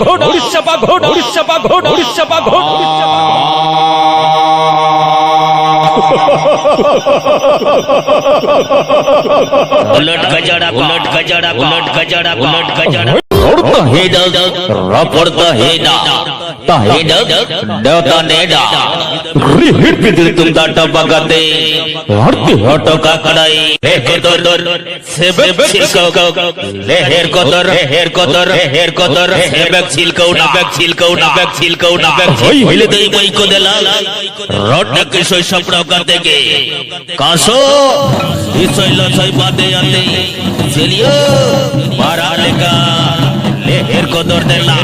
ঘোড়া উড়িষ্যা পা ঘোড়া উড়িষ্যা পা ঘোড়া উড়িষ্যা পা ঘোড়া উড়িষ্যা পা उलट गजड़ा उलट गजड़ा उलट गजड़ा उलट गजड़ा उड़ता हेडा रपड़ता हेडा ता हेडा डता नेडा रिहिट पिदिल तुम दाटा बगाते हटती हटो का कड़ाई हे कोदर सेबक छिलको लेहेर कोदर सेबक छिलको होइले दई मई को देला रट किसोय सपड़ा करते के कासो इसोय लसोय बाते आते चलियो मारा लेका लेहेर कोदर देला